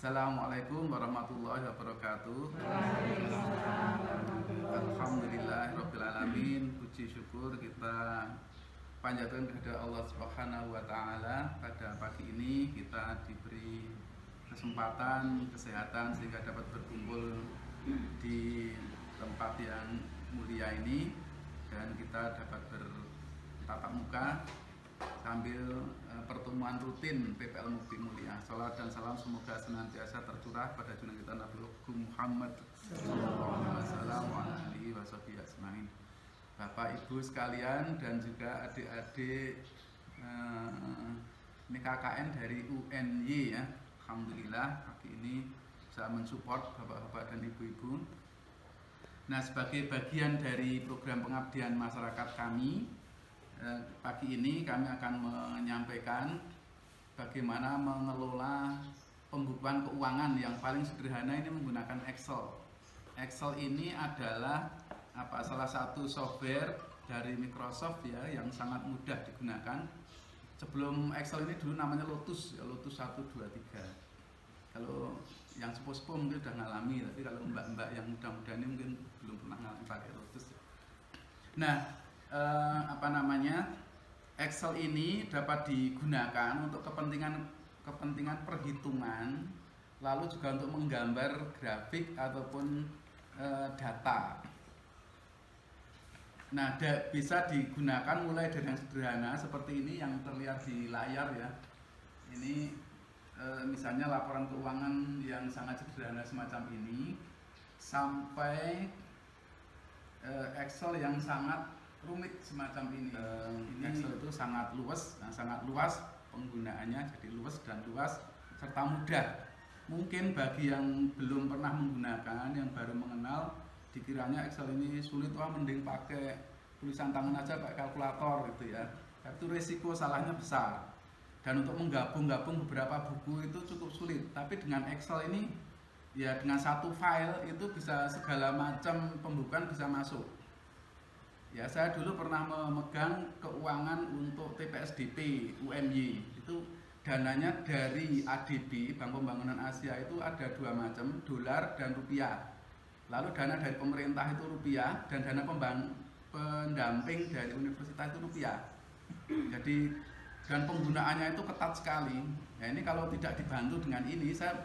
Assalamualaikum warahmatullahi wabarakatuh. Alhamdulillah alamin. Puji syukur kita panjatkan kepada Allah Subhanahu wa taala. Pada pagi ini kita diberi kesempatan, kesehatan sehingga dapat berkumpul di tempat yang mulia ini dan kita dapat bertatap muka sambil pertemuan rutin PPL Mukti Mulia. Salat dan salam semoga senantiasa tercurah pada junjungan kita Nabi Muhammad sallallahu alaihi wasallam. Bapak Ibu sekalian dan juga adik-adik ini KKN dari UNY ya. Alhamdulillah pagi ini bisa mensupport bapak-bapak dan ibu-ibu. Nah, sebagai bagian dari program pengabdian masyarakat kami, pagi ini kami akan menyampaikan bagaimana mengelola pembukuan keuangan yang paling sederhana ini menggunakan Excel. Excel ini adalah salah satu software dari Microsoft ya yang sangat mudah digunakan. Sebelum Excel ini dulu namanya Lotus ya, Lotus 1, 2, 3. Kalau yang sepuh-sepuh mungkin sudah ngalami, tapi kalau mbak-mbak yang muda-muda ini mungkin belum pernah ngalami pakai Lotus. Nah, Excel ini dapat digunakan untuk kepentingan perhitungan, lalu juga untuk menggambar grafik ataupun data. Nah, bisa digunakan mulai dari yang sederhana seperti ini yang terlihat di layar ya. Ini misalnya laporan keuangan yang sangat sederhana semacam ini, sampai Excel yang sangat rumit semacam ini. Excel itu sangat luas penggunaannya, jadi luas dan luas serta mudah. Mungkin bagi yang belum pernah menggunakan, yang baru mengenal, dikiranya Excel ini sulit, mending pakai tulisan tangan aja, pakai kalkulator gitu ya. Itu risiko salahnya besar. Dan untuk menggabung beberapa buku itu cukup sulit. Tapi dengan Excel ini ya dengan satu file itu bisa segala macam pembukuan bisa masuk. Ya, saya dulu pernah memegang keuangan untuk TPSDP UMY. Itu dananya dari ADB, Bank Pembangunan Asia, itu ada dua macam, dolar dan rupiah. Lalu dana dari pemerintah itu rupiah dan dana pendamping dari universitas itu rupiah. Jadi dan penggunaannya itu ketat sekali. Nah, ini kalau tidak dibantu dengan ini, saya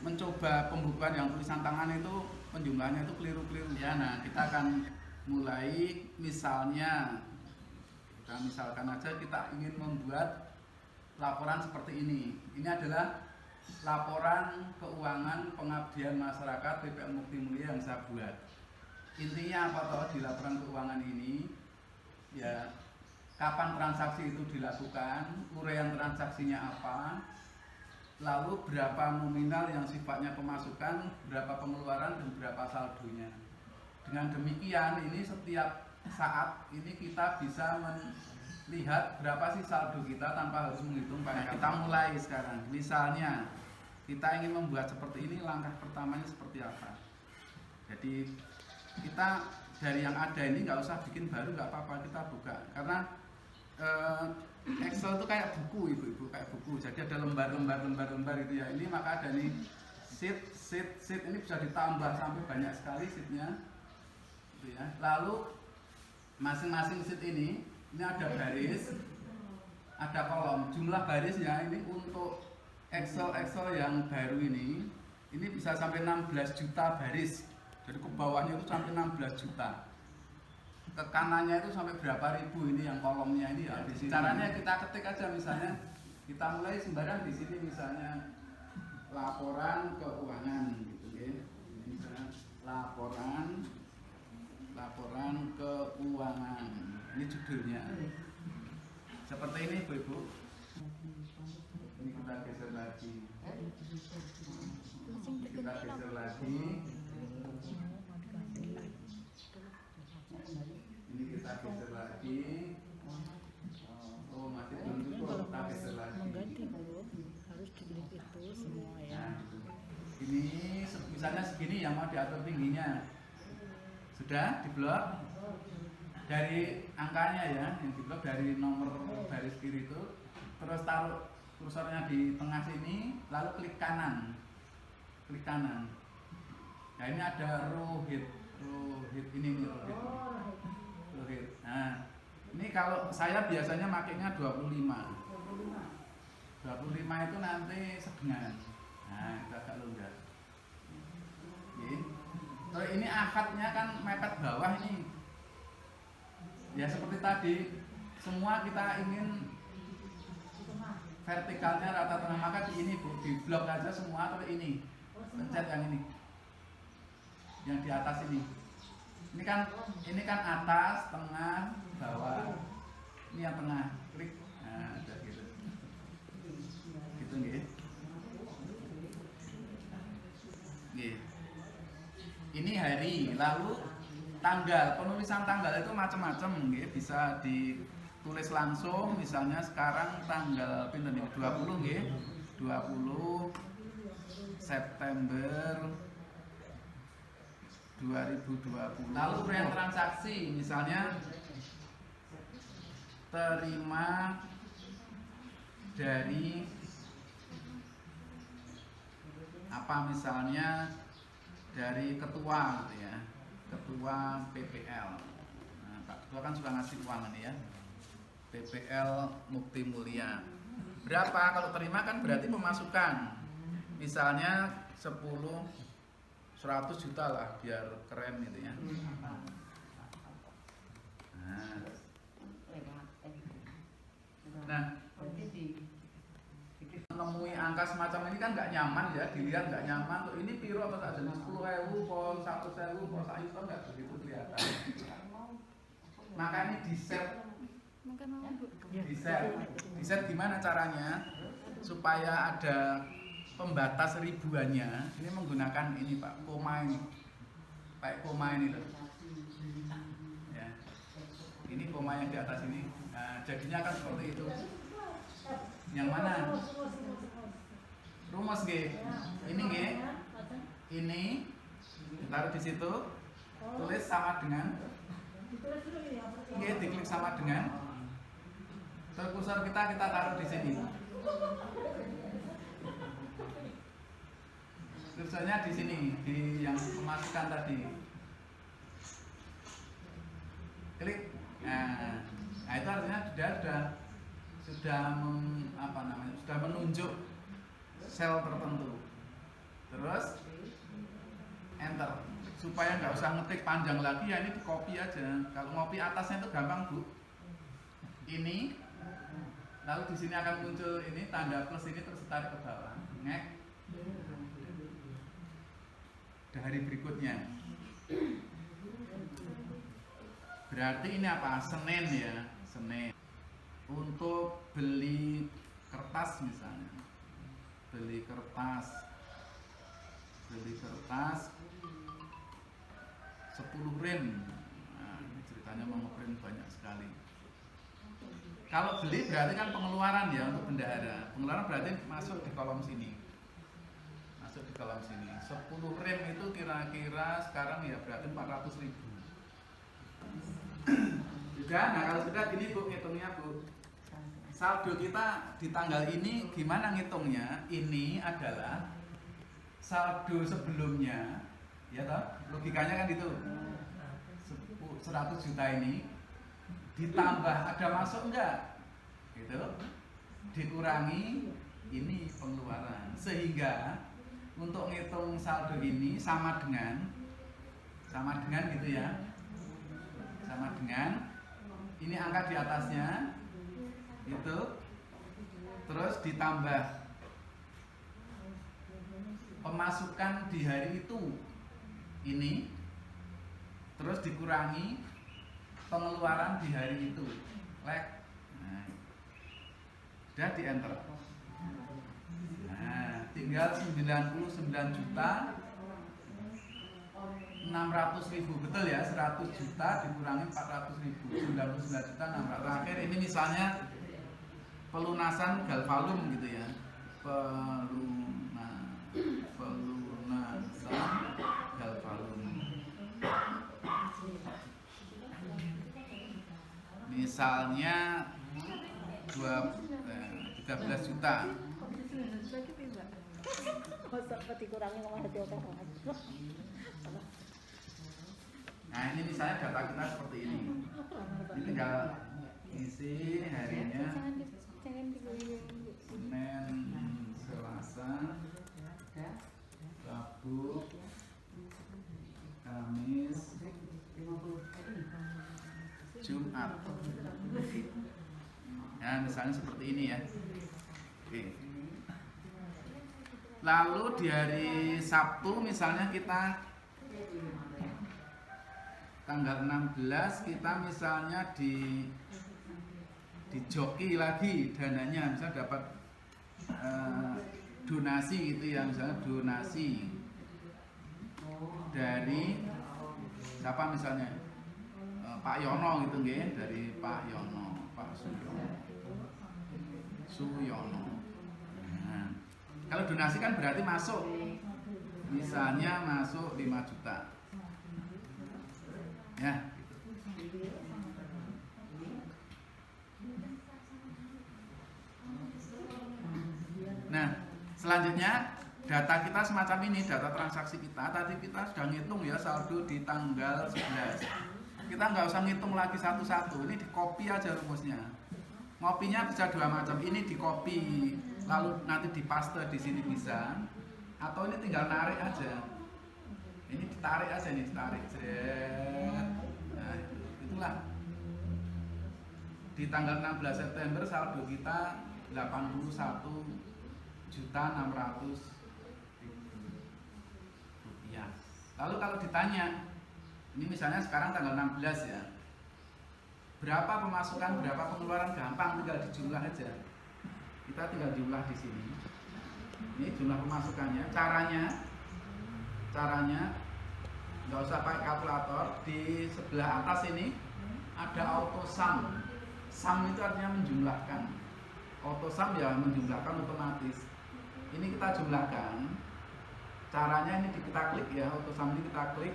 mencoba pembukuan yang tulisan tangan itu penjumlahannya itu keliru-keliru. Ya, nah kita akan mulai misalkan aja kita ingin membuat laporan seperti ini. Ini adalah laporan keuangan pengabdian masyarakat PPL Mukti Mulia yang saya buat. Intinya apa toh di laporan keuangan ini? Ya, kapan transaksi itu dilakukan, uraian transaksinya apa, lalu berapa nominal yang sifatnya pemasukan, berapa pengeluaran dan berapa saldonya. Dengan demikian ini setiap saat ini kita bisa melihat berapa sih saldo kita tanpa harus menghitung pakai. Kita mulai sekarang. Misalnya kita ingin membuat seperti ini, langkah pertamanya seperti apa? Jadi kita dari yang ada ini nggak usah bikin baru, nggak apa-apa, kita buka. Karena Excel itu kayak buku ibu-ibu, kayak buku. Jadi ada lembar itu ya. Ini maka ada nih sheet ini bisa ditambah sampai banyak sekali sheetnya. Gitu ya. Lalu masing-masing sheet ini ada baris, ada kolom. Jumlah barisnya ini untuk Excel yang baru ini bisa sampai 16 juta baris. Jadi ke bawahnya itu sampai 16 juta. Ke kanannya itu sampai berapa ribu ini yang kolomnya ini ya. Caranya kita ketik aja, misalnya kita mulai sembarang di sini, misalnya laporan keuangan gitu ya. Ini misalnya laporan keuangan. Ini judulnya. Seperti ini Ibu-ibu. Ini kita geser lagi. Ini kita geser lagi. Oh, masih belum cukup, kita geser lagi. Harus diklik itu semua ya. Nah, ini misalnya segini yang mau diatur tingginya. Sudah diblok dari angkanya ya, yang diblok dari nomor baris kiri itu. Terus taruh kursornya di tengah sini, lalu klik kanan. klik kanan. Nah ini ada Rohit ini nih Rohit. Nah ini kalau saya biasanya makainya 25 itu nanti sedengan. Nah itu agak longgar. Terus ini akadnya kan mepet bawah ini. Ya seperti tadi, semua kita ingin vertikalnya rata tengah, maka di ini Bu, di blok aja semua atau ini. Pencet yang ini. Yang di atas ini. Ini kan atas, tengah, bawah. Ini yang tengah, klik. Nah, udah gitu. Gitu nggih. Nggih. Ini hari, lalu tanggal. Penulisan tanggal itu macam-macam nggih, bisa ditulis langsung, misalnya sekarang tanggal pinten iki 20 nggih. 20 September 2020. Lalu rian transaksi, misalnya terima dari apa, misalnya dari ketua gitu ya, ketua PPL. Nah, Pak Ketua kan suka ngasih uang ini ya, PPL Mukti Mulia. Berapa kalau terima kan berarti pemasukan, misalnya 100 juta lah biar keren gitu ya. Nah, menemui angka semacam ini kan nggak nyaman ya, dilihat nggak nyaman. Tuh ini piro atau tak jadi 10.000, pol 100.000, pol 1 juta nggak begitu kelihatan. Maka ini di set gimana caranya supaya ada pembatas ribuannya. Ini menggunakan ini Pak, koma ini, kayak koma ini loh. Ya. Ini koma yang di atas ini. Nah, jadinya kan seperti itu. Yang mana? Rumus G. Ini G. Ini taruh di situ. Tulis sama dengan. G diklik sama dengan. Terus kursor kita taruh di sini. Kursornya di sini, di yang pemasukan tadi. Klik. Nah itu artinya sudah menunjuk sel tertentu. Terus enter. Supaya nggak usah ngetik panjang lagi, ya ini di copy aja. Kalau ngopi atasnya itu gampang Bu. Ini, lalu di sini akan muncul ini tanda plus ini, terus tarik ke bawah. Ngek. Hari berikutnya. Berarti ini apa? Senin ya, Senin. Untuk beli kertas misalnya, beli kertas 10 rim. Nah, ini ceritanya mau ngeprint banyak sekali. Kalau beli berarti kan pengeluaran ya untuk bendahara. Pengeluaran berarti masuk di kolom sini. Masuk di kolom sini. 10 rim itu kira-kira sekarang ya berarti 400.000. Sudah, nah kalau sudah gini Bu, ngitungnya Bu. Saldo kita di tanggal ini gimana ngitungnya? Ini adalah saldo sebelumnya, ya toh? Logikanya kan itu. 100 juta ini ditambah ada masuk enggak? Gitu. Dikurangi ini pengeluaran. Sehingga untuk ngitung saldo ini sama dengan gitu ya. Sama dengan ini angka di atasnya itu, terus ditambah pemasukan di hari itu ini, terus dikurangi pengeluaran di hari itu. Nah, udah di enter. Nah, tinggal 99.600.000, betul ya, 100 juta dikurangi 400.000, 99.600.000. Terakhir ini misalnya pelunasan Galvalum gitu ya, pelunasan Galvalum. Misalnya 13 juta. Masa apa dikurangi malah jadi oke banget. Nah ini misalnya data kita seperti ini. Ini tinggal isi harinya Senin, Selasa, Rabu, Kamis, Jumat. Ya misalnya seperti ini ya. Oke. Lalu di hari Sabtu misalnya kita tanggal 16 kita misalnya di joki lagi dananya, misalnya dapat donasi gitu ya, misalnya donasi dari siapa misalnya Pak Yono gitu nggih, dari Pak Yono, Pak Suyono. Nah, kalau donasi kan berarti masuk, misalnya masuk 5 juta. Ya. Nah, selanjutnya data kita semacam ini, data transaksi kita. Tadi kita sudah ngitung ya saldo di tanggal 11. Kita nggak usah ngitung lagi satu-satu, ini di copy aja rumusnya. Ngopinya bisa dua macam, ini di copy lalu nanti di paste di sini bisa, atau ini tinggal narik aja. Ini ditarik aja nih, ditarik. Nah, itulah. Di tanggal 16 September saldo kita 81.600.000 rupiah. Lalu kalau ditanya, ini misalnya sekarang tanggal 16 ya. Berapa pemasukan, berapa pengeluaran, gampang tinggal dijumlah aja. Kita tinggal jumlah di sini. Ini jumlah pemasukannya. Caranya nggak usah pakai kalkulator. Di sebelah atas ini ada auto sum. Sum itu artinya menjumlahkan. Auto sum ya menjumlahkan otomatis. Ini kita jumlahkan. Caranya ini kita klik ya, auto sum ini kita klik.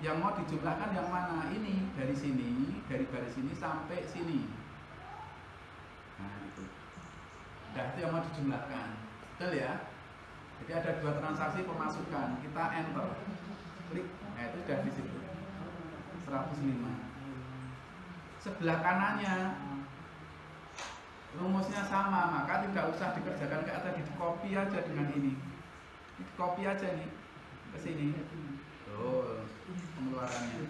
Yang mau dijumlahkan yang mana? Ini dari sini, dari baris sini sampai sini. Nah itu. Nah itu yang mau dijumlahkan. Betul ya? Jadi ada dua transaksi pemasukan. Kita enter, klik. Nah itu sudah di situ. 105. Sebelah kanannya rumusnya sama, maka tidak usah dikerjakan kayak tadi, di copy aja dengan ini. Di copy aja nih ke sini. Tuh pengeluarannya.